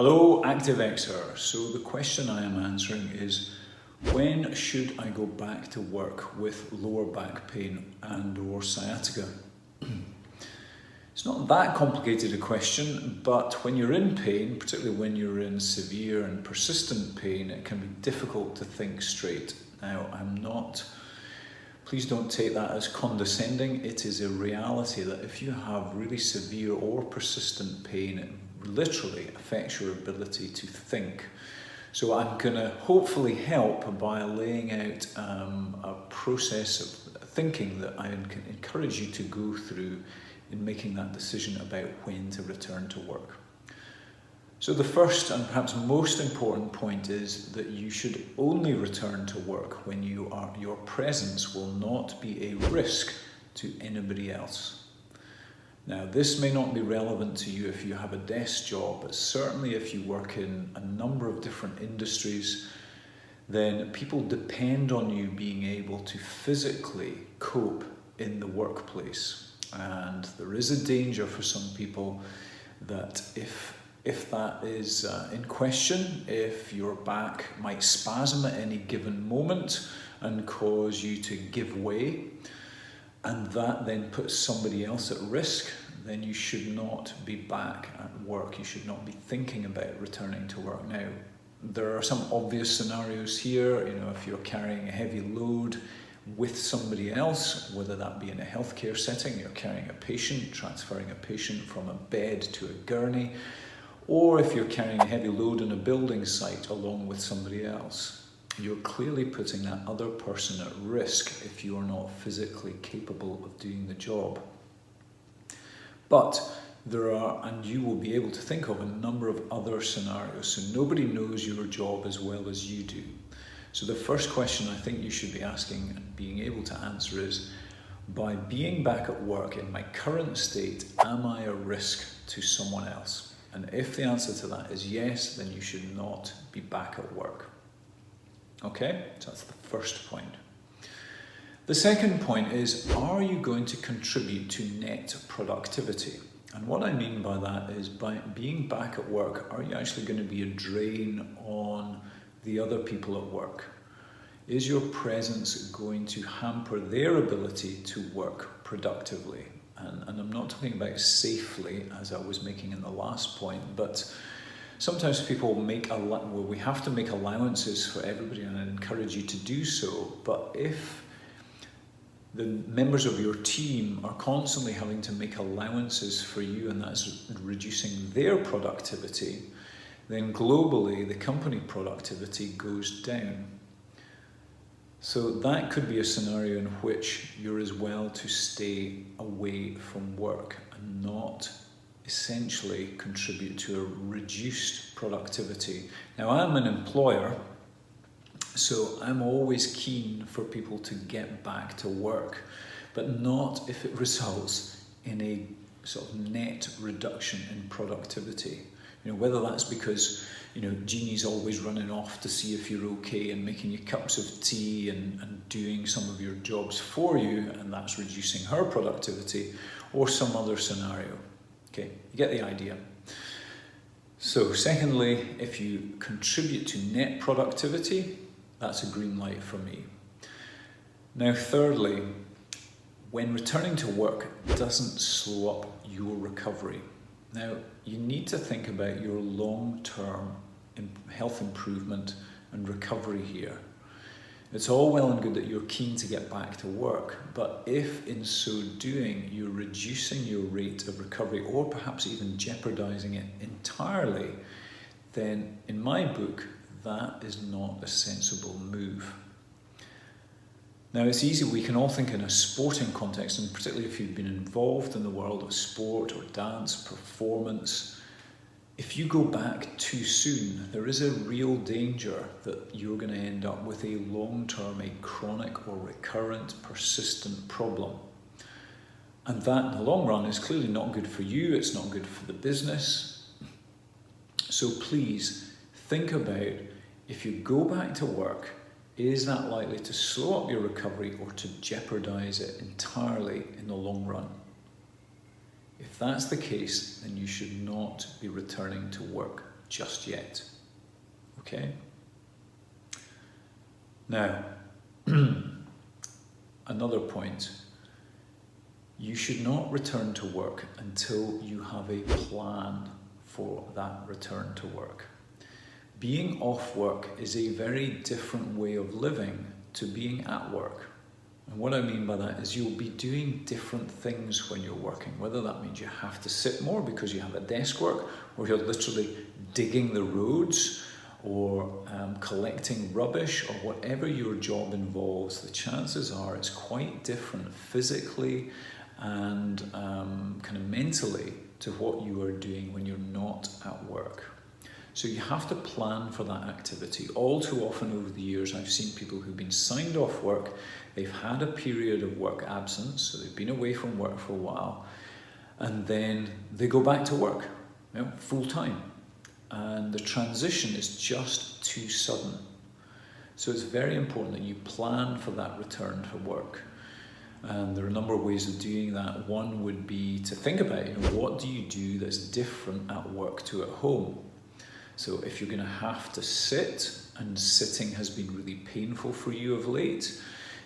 Hello, Active Xer. So the question I am answering is, when should I go back to work with lower back pain and/or sciatica? It's not that complicated a question, but when you're in pain, particularly when you're in severe and persistent pain, it can be difficult to think straight. Now, please don't take that as condescending. It is a reality that if you have really severe or persistent pain, it literally affects your ability to think. So I'm going to hopefully help by laying out a process of thinking that I encourage you to go through in making that decision about when to return to work. So the first and perhaps most important point is that you should only return to work when your presence will not be a risk to anybody else. Now, this may not be relevant to you if you have a desk job, but certainly if you work in a number of different industries, then people depend on you being able to physically cope in the workplace. And there is a danger for some people that if that is in question, if your back might spasm at any given moment and cause you to give way, and that then puts somebody else at risk, then you should not be back at work. You should not be thinking about returning to work. Now, there are some obvious scenarios here. If you're carrying a heavy load with somebody else, whether that be in a healthcare setting, you're carrying a patient, transferring a patient from a bed to a gurney, or if you're carrying a heavy load on a building site along with somebody else, you're clearly putting that other person at risk if you're not physically capable of doing the job. But there are, and you will be able to think of a number of other scenarios, so nobody knows your job as well as you do. So the first question I think you should be asking and being able to answer is, by being back at work in my current state, am I a risk to someone else? And if the answer to that is yes, then you should not be back at work. Okay, so that's the first point. The second point is, are you going to contribute to net productivity? And what I mean by that is, by being back at work, are you actually going to be a drain on the other people at work? Is your presence going to hamper their ability to work productively? And I'm not talking about safely, as I was making in the last point, but sometimes people we have to make allowances for everybody, and I encourage you to do so. But if the members of your team are constantly having to make allowances for you, and that's reducing their productivity, then globally the company productivity goes down. So that could be a scenario in which you're as well to stay away from work and not essentially contribute to a reduced productivity. Now, I'm an employer, so I'm always keen for people to get back to work, but not if it results in a sort of net reduction in productivity. Whether that's because, Jeannie's always running off to see if you're okay and making you cups of tea and doing some of your jobs for you, and that's reducing her productivity, or some other scenario. Okay, you get the idea. So secondly, if you contribute to net productivity, that's a green light for me. Now thirdly, when returning to work doesn't slow up your recovery. Now, you need to think about your long-term health improvement and recovery here. It's all well and good that you're keen to get back to work, but if in so doing you're reducing your rate of recovery, or perhaps even jeopardizing it entirely, then in my book, that is not a sensible move. Now, it's easy, we can all think in a sporting context, and particularly if you've been involved in the world of sport or dance, performance, if you go back too soon, there is a real danger that you're going to end up with a long-term, a chronic or recurrent, persistent problem. And that, in the long run, is clearly not good for you, it's not good for the business. So please, think about, if you go back to work, is that likely to slow up your recovery or to jeopardize it entirely in the long run? If that's the case, then you should not be returning to work. just yet. Okay? Now, another point. You should not return to work until you have a plan for that return to work. Being off work is a very different way of living to being at work. And what I mean by that is you'll be doing different things when you're working, whether that means you have to sit more because you have a desk work, or you're literally digging the roads, or collecting rubbish, or whatever your job involves. The chances are it's quite different physically and kind of mentally to what you are doing when you're not at work. So you have to plan for that activity. All too often over the years, I've seen people who've been signed off work, they've had a period of work absence, so they've been away from work for a while, and then they go back to work, full time. And the transition is just too sudden. So it's very important that you plan for that return to work. And there are a number of ways of doing that. One would be to think about, what do you do that's different at work to at home? So if you're going to have to sit, and sitting has been really painful for you of late,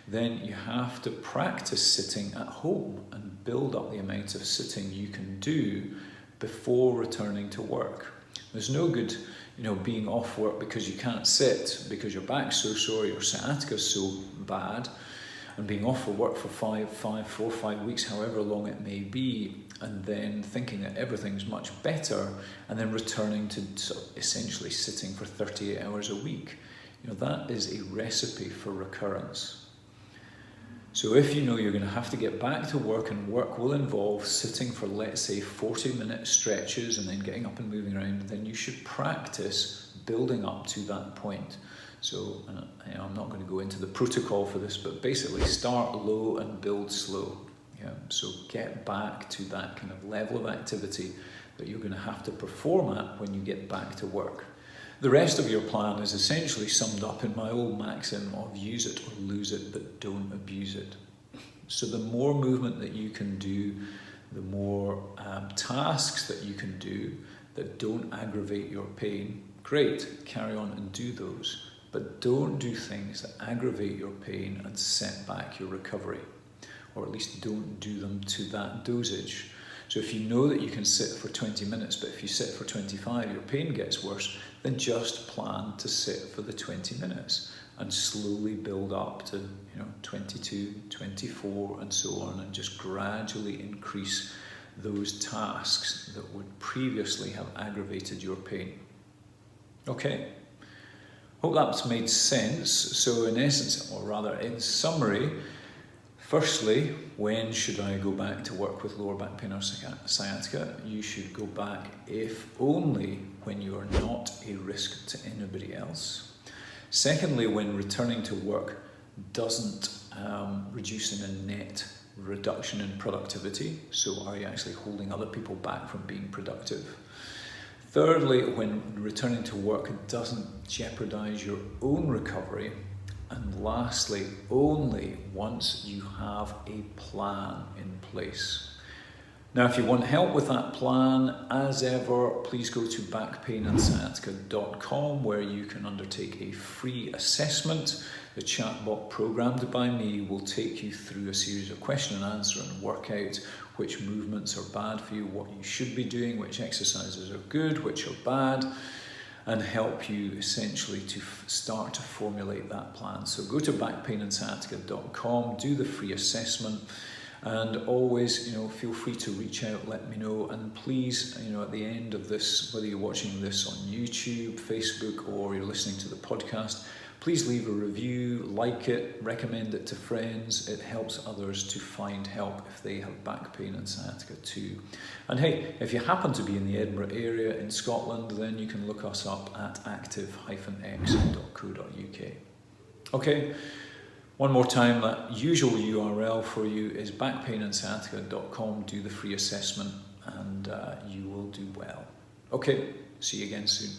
then you have to practice sitting at home and build up the amount of sitting you can do before returning to work. There's no good, being off work because you can't sit, because your back's so sore, your sciatica's so bad, and being off for work for 4 or 5 weeks, however long it may be, and then thinking that everything's much better, and then returning to essentially sitting for 38 hours a week. That is a recipe for recurrence. So if you're going to have to get back to work, and work will involve sitting for, let's say, 40-minute stretches and then getting up and moving around, then you should practice building up to that point. So I'm not going to go into the protocol for this, but basically start low and build slow. So get back to that kind of level of activity that you're going to have to perform at when you get back to work. The rest of your plan is essentially summed up in my old maxim of use it or lose it, but don't abuse it. So the more movement that you can do, the more tasks that you can do that don't aggravate your pain, great, carry on and do those. But don't do things that aggravate your pain and set back your recovery, or at least don't do them to that dosage. So if you know that you can sit for 20 minutes, but if you sit for 25, your pain gets worse, then just plan to sit for the 20 minutes and slowly build up to 22, 24 and so on, and just gradually increase those tasks that would previously have aggravated your pain. Okay? Hope that's made sense. So in essence, or rather in summary, firstly, when should I go back to work with lower back pain or sciatica? You should go back if only when you are not a risk to anybody else. Secondly, when returning to work doesn't reduce in a net reduction in productivity. So are you actually holding other people back from being productive? Thirdly, when returning to work doesn't jeopardize your own recovery. And lastly, only once you have a plan in place. Now, if you want help with that plan, as ever, please go to backpainandsciatica.com, where you can undertake a free assessment. The chatbot programmed by me will take you through a series of question and answer and work out which movements are bad for you, what you should be doing, which exercises are good, which are bad, and help you essentially to start to formulate that plan. So go to backpainandsciatica.com, do the free assessment, and always, feel free to reach out, let me know, and please, at the end of this, whether you're watching this on YouTube, Facebook, or you're listening to the podcast, please leave a review, like it, recommend it to friends. It helps others to find help if they have back pain and sciatica too. And hey, if you happen to be in the Edinburgh area in Scotland, then you can look us up at active-x.co.uk. Okay, one more time, that usual URL for you is backpainandsciatica.com. Do the free assessment and you will do well. Okay, see you again soon.